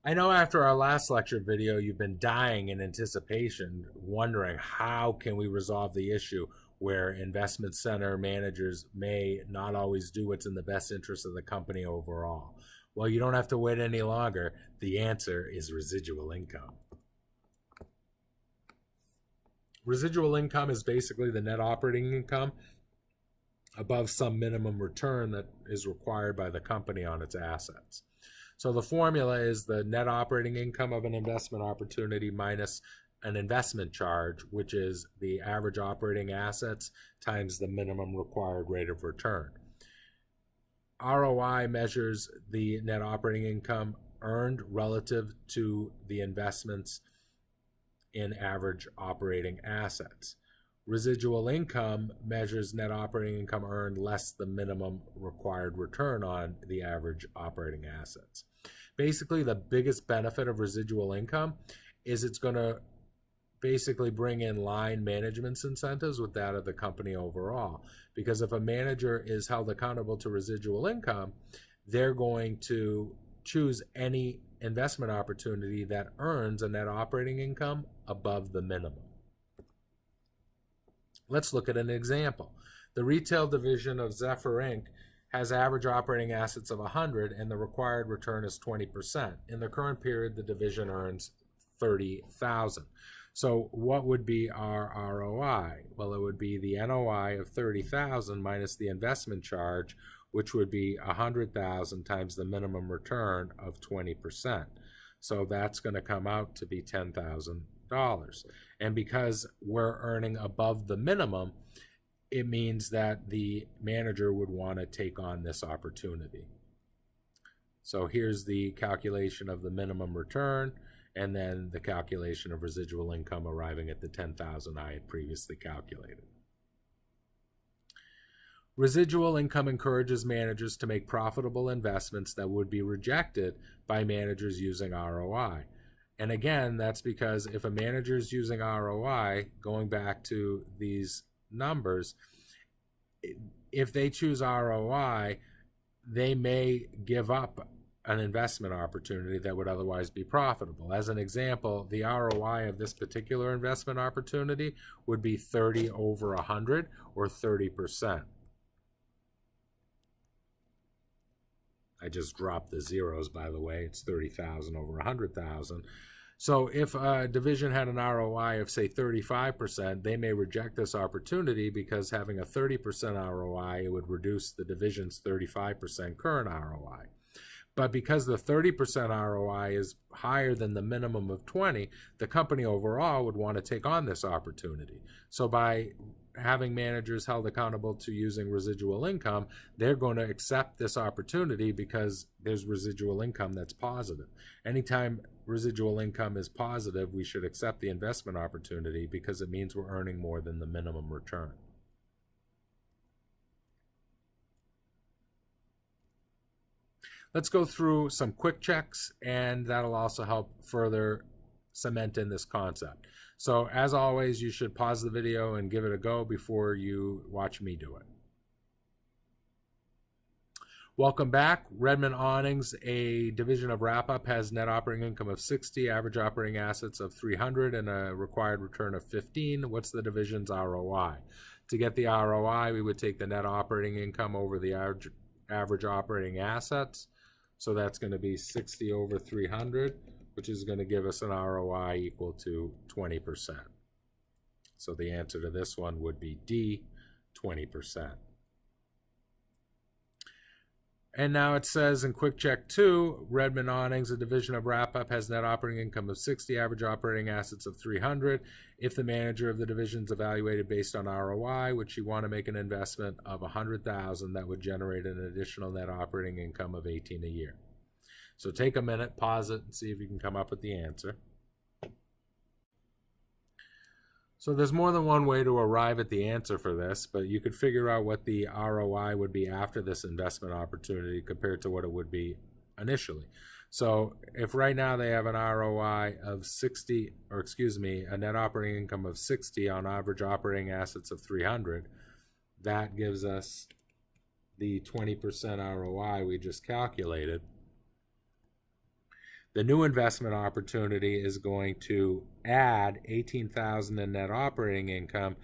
I know after our last lecture video, you've been dying in anticipation, wondering how can we resolve the issue where investment center managers may not always do what's in the best interest of the company overall. Well, you don't have to wait any longer. The answer is residual income. Residual income is basically the net operating income above some minimum return that is required by the company on its assets. So the formula is the net operating income of an investment opportunity minus an investment charge, which is the average operating assets times the minimum required rate of return. ROI measures the net operating income earned relative to the investments in average operating assets. Residual income measures net operating income earned less the minimum required return on the average operating assets. Basically, the biggest benefit of residual income is it's going to basically bring in line management's incentives with that of the company overall. Because if a manager is held accountable to residual income, they're going to choose any investment opportunity that earns a net operating income above the minimum. Let's look at an example. The retail division of Zephyr Inc. has average operating assets of 100 and the required return is 20%. In the current period, the division earns 30,000. So what would be our ROI? Well, it would be the NOI of 30,000 minus the investment charge, which would be 100,000 times the minimum return of 20%. So that's going to come out to be $10,000. And because we're earning above the minimum, it means that the manager would want to take on this opportunity. So here's the calculation of the minimum return, and then the calculation of residual income arriving at the 10,000 I had previously calculated. Residual income encourages managers to make profitable investments that would be rejected by managers using ROI. And again, that's because if a manager is using ROI, going back to these numbers, if they choose ROI, they may give up an investment opportunity that would otherwise be profitable. As an example, the ROI of this particular investment opportunity would be 30 over 100 or 30%. I just dropped the zeros, by the way. It's 30,000 over 100,000. So if a division had an ROI of, say, 35%, they may reject this opportunity because having a 30% ROI, it would reduce the division's 35% current ROI. But because the 30% ROI is higher than the minimum of 20, the company overall would want to take on this opportunity. So by having managers held accountable to using residual income, they're going to accept this opportunity because there's residual income that's positive. Anytime residual income is positive, we should accept the investment opportunity because it means we're earning more than the minimum return. Let's go through some quick checks, and that'll also help further cement in this concept. So as always, you should pause the video and give it a go before you watch me do it. Welcome back. Redmond Awnings, a division of Wrap-Up, has net operating income of 60, average operating assets of 300, and a required return of 15. What's the division's ROI? To get the ROI, we would take the net operating income over the average operating assets. So that's going to be 60 over 300, which is going to give us an ROI equal to 20%. So the answer to this one would be D, 20%. And now it says in Quick Check 2, Redmond Awnings, a division of Wrap-Up, has net operating income of 60, average operating assets of 300. If the manager of the division is evaluated based on ROI, which you want to make an investment of 100,000, that would generate an additional net operating income of 18 a year. So take a minute, pause it, and see if you can come up with the answer. So there's more than one way to arrive at the answer for this, but you could figure out what the ROI would be after this investment opportunity compared to what it would be initially. So if right now they have an ROI of 60, or excuse me, a net operating income of 60 on average operating assets of 300, that gives us the 20% ROI we just calculated. The new investment opportunity is going to add $18,000 in net operating income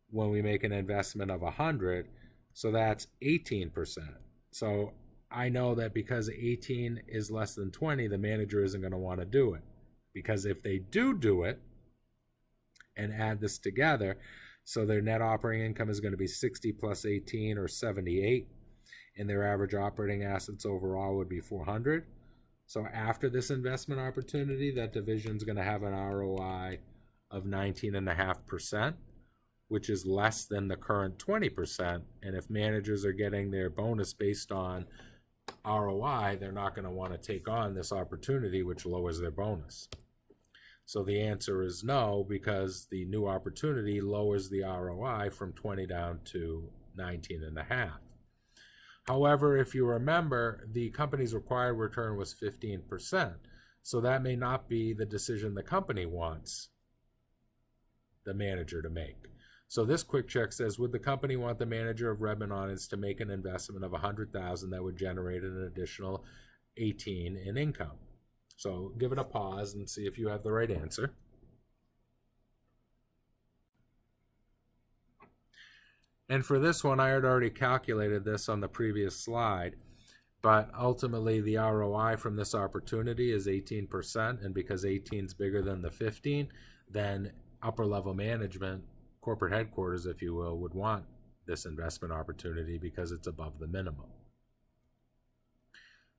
when we make an investment of 100, so that's 18%. So I know that because 18 is less than 20, the manager isn't going to want to do it. Because if they do it and add this together, so their net operating income is going to be 60 plus 18 or 78, and their average operating assets overall would be 400. So after this investment opportunity, that division is going to have an ROI of 19.5%, which is less than the current 20%. And if managers are getting their bonus based on ROI, they're not going to want to take on this opportunity, which lowers their bonus. So the answer is no, because the new opportunity lowers the ROI from 20 down to 19.5. However, if you remember, the company's required return was 15%. So that may not be the decision the company wants the manager to make. So this quick check says, would the company want the manager of Redmond Awnings to make an investment of $100,000 that would generate an additional 18 in income? So give it a pause and see if you have the right answer. And for this one, I had already calculated this on the previous slide, but ultimately the ROI from this opportunity is 18%, and because 18 is bigger than the 15, then upper level management, corporate headquarters, if you will, would want this investment opportunity because it's above the minimum.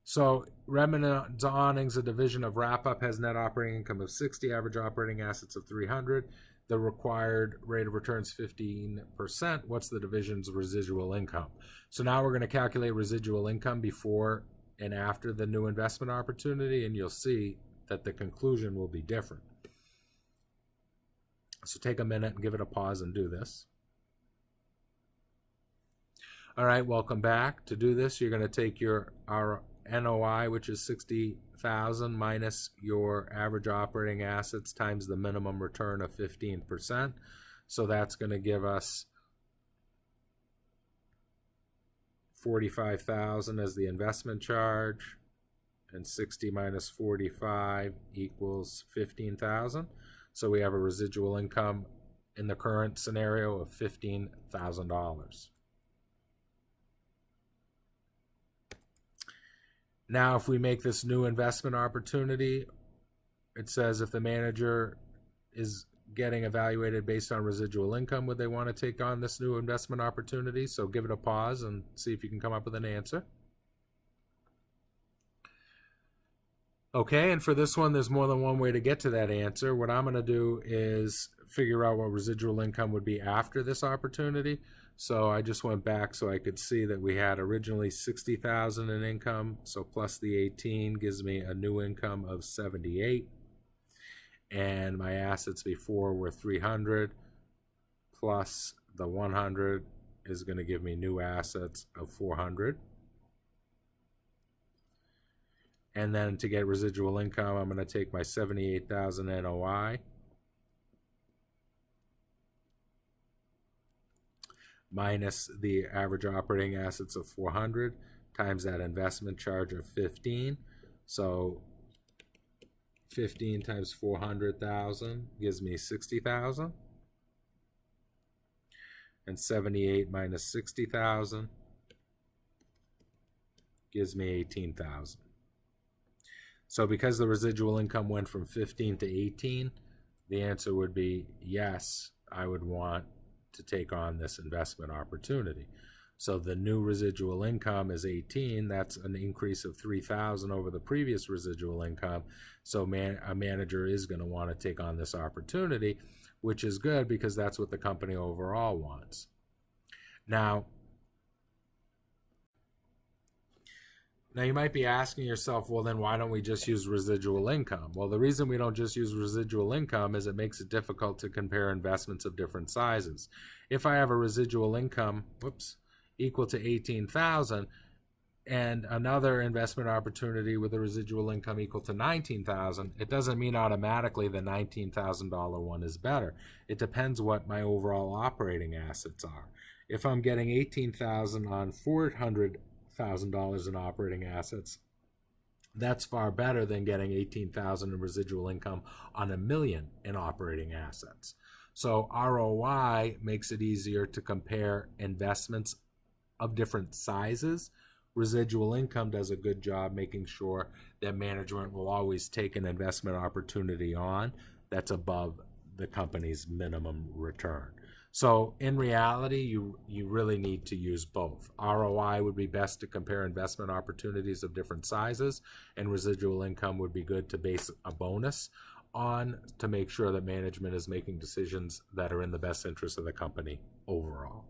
So Redmond Awnings, a division of Wrap-Up, has net operating income of 60, average operating assets of 300. The required rate of return is 15%. What's the division's residual income? So now we're going to calculate residual income before and after the new investment opportunity, and you'll see that the conclusion will be different. So take a minute and give it a pause and do this. All right, welcome back. To do this, you're going to take your NOI, which is 60,000, minus your average operating assets times the minimum return of 15%. So that's going to give us 45,000 as the investment charge, and 60 minus 45 equals 15,000. So we have a residual income in the current scenario of $15,000. Now, if we make this new investment opportunity, it says if the manager is getting evaluated based on residual income, would they want to take on this new investment opportunity? So give it a pause and see if you can come up with an answer. Okay, and for this one, there's more than one way to get to that answer. What I'm going to do is figure out what residual income would be after this opportunity. So I just went back so I could see that we had originally 60,000 in income. So plus the 18 gives me a new income of 78. And my assets before were 300 plus the 100 is going to give me new assets of 400. And then to get residual income, I'm going to take my 78,000 NOI minus the average operating assets of 400 times that investment charge of 15. So 15 times 400,000 gives me 60,000. And 78 minus 60,000 gives me 18,000. So because the residual income went from 15 to 18, the answer would be yes, I would want to take on this investment opportunity. So the new residual income is 18. That's an increase of 3,000 over the previous residual income. So a manager is going to want to take on this opportunity, which is good because that's what the company overall wants. Now you might be asking yourself, well, then why don't we just use residual income? Well, the reason we don't just use residual income is it makes it difficult to compare investments of different sizes. If I have a residual income, equal to 18,000 and another investment opportunity with a residual income equal to 19,000, it doesn't mean automatically the $19,000 one is better. It depends what my overall operating assets are. If I'm getting 18,000 on $400,000 in operating assets, That's far better than getting 18,000 in residual income on $1 million in operating assets. So ROI makes it easier to compare investments of different sizes. Residual income does a good job making sure that management will always take an investment opportunity on that's above the company's minimum return. So in reality, you really need to use both. ROI would be best to compare investment opportunities of different sizes, and residual income would be good to base a bonus on to make sure that management is making decisions that are in the best interest of the company overall.